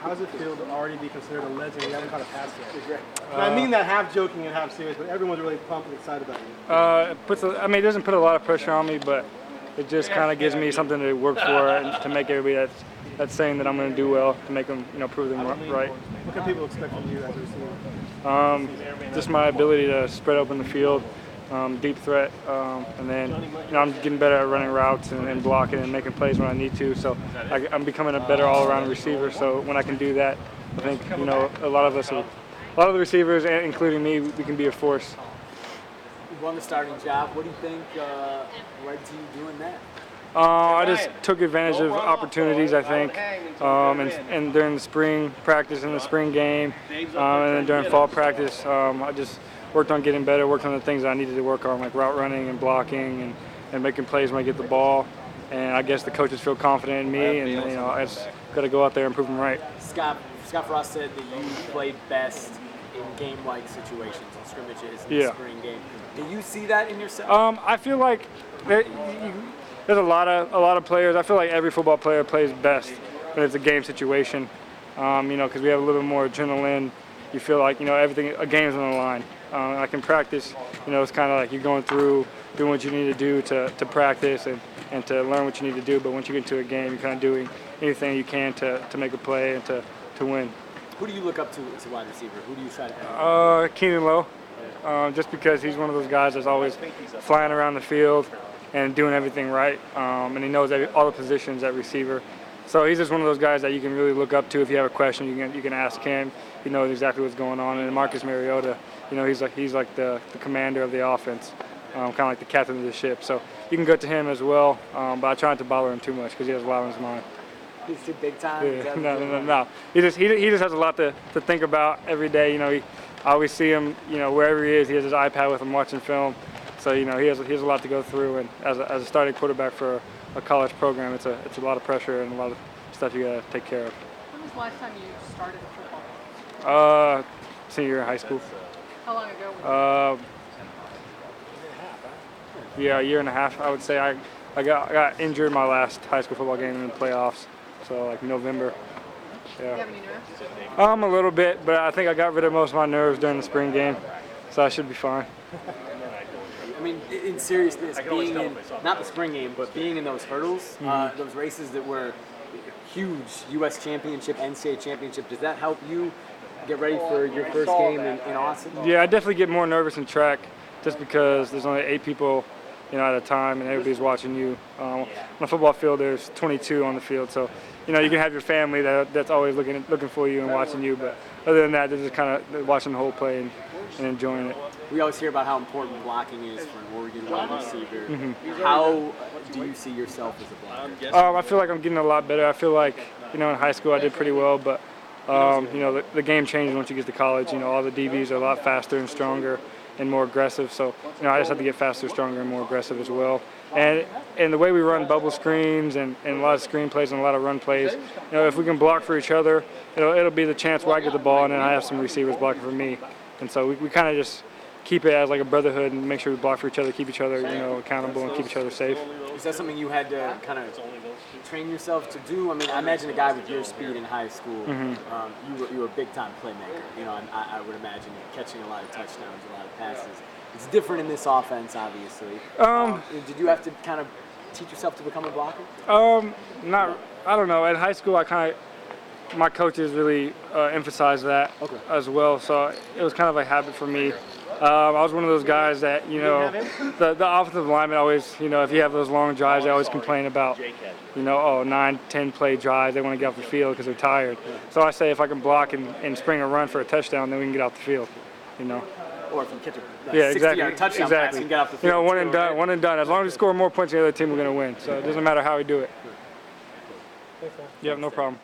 How does it feel to already be considered a legend? You haven't caught a pass yet. I mean that half joking and half serious, but everyone's really pumped and excited about you. It doesn't put a lot of pressure on me, but it just kind of gives me something to work for and to make everybody that's saying that I'm going to do well, to make them, prove them right. What can people expect from you as a receiver? Just my ability to spread open the field, deep threat, and then I'm getting better at running routes and blocking and making plays when I need to. So I'm becoming a better all-around receiver. So when I can do that, I think a lot of the receivers, including me, we can be a force. You won the starting job. What do you think led to you doing that? I just took advantage of opportunities, I think, and during the spring practice and the spring game, and then during fall practice, I just worked on getting better, worked on the things I needed to work on, like route running and blocking and making plays when I get the ball. And I guess the coaches feel confident in me, and I just got to go out there and prove them right. Scott Frost said that you played best in game-like situations and scrimmages in the spring game. Do you see that in yourself? I feel like there's a lot of players. I feel like every football player plays best when it's a game situation, because we have a little bit more adrenaline. You feel like a game's on the line. Like in practice, it's kind of like you're going through doing what you need to do to practice and to learn what you need to do. But once you get into a game, you're kind of doing anything you can to make a play and to win. Who do you look up to as a wide receiver? Who do you try to emulate? Keenan Lowe, just because he's one of those guys that's always flying around the field and doing everything right, and he knows all the positions at receiver. So he's just one of those guys that you can really look up to. If you have a question, you can ask him. He knows exactly what's going on. And Marcus Mariota, he's like the commander of the offense, kind of like the captain of the ship. So you can go to him as well, but I try not to bother him too much because he has a lot on his mind. He's too big time. Yeah, no. He just has a lot to think about every day. I always see him, wherever he is, he has his iPad with him watching film. So he has a lot to go through, and as a starting quarterback for a college program, it's a lot of pressure and a lot of stuff you got to take care of. When was the last time you started football? Senior year in high school. How long ago was it? A year and a half, I would say. I got injured my last high school football game in the playoffs, so like November. Do you have any nerves? A little bit, but I think I got rid of most of my nerves during the spring game, so I should be fine. I mean, in seriousness, being in, not the spring game, but being in those hurdles, those races that were huge, U.S. championship, NCAA championship, does that help you get ready for your first game in Austin? Yeah, I definitely get more nervous in track just because there's only 8 people, at a time, and everybody's watching you. On the football field, there's 22 on the field, so you can have your family that's always looking for you and watching you, but other than that, they're just kind of watching the whole play and enjoying it. We always hear about how important blocking is for an Oregon wide receiver. How do you see yourself as a blocker? I feel like I'm getting a lot better. I feel like, in high school I did pretty well, but, the game changes once you get to college. All the DBs are a lot faster and stronger and more aggressive. So, I just have to get faster, stronger, and more aggressive as well. And the way we run bubble screens and a lot of screen plays and a lot of run plays, if we can block for each other, it'll be the chance where I get the ball and then I have some receivers blocking for me. And so we kind of just keep it as like a brotherhood and make sure we block for each other, keep each other accountable and keep each other safe. Is that something you had to kind of train yourself to do? I mean, I imagine a guy with your speed in high school, you were a big-time playmaker. I would imagine catching a lot of touchdowns, a lot of passes. It's different in this offense, obviously. Did you have to kind of teach yourself to become a blocker? I don't know. In high school, my coaches really emphasized that as well, so it was kind of a habit for me. I was one of those guys that, the offensive linemen always, if you have those long drives, they always complain about, 9, 10 play drives. They want to get off the field because they're tired. So I say if I can block and spring a run for a touchdown, then we can get off the field, Or if you catch a 60-yard touchdown pass, you can get off the field. One and done. As long as we score more points than the other team, we're going to win. So it doesn't matter how we do it. Yeah, no problem.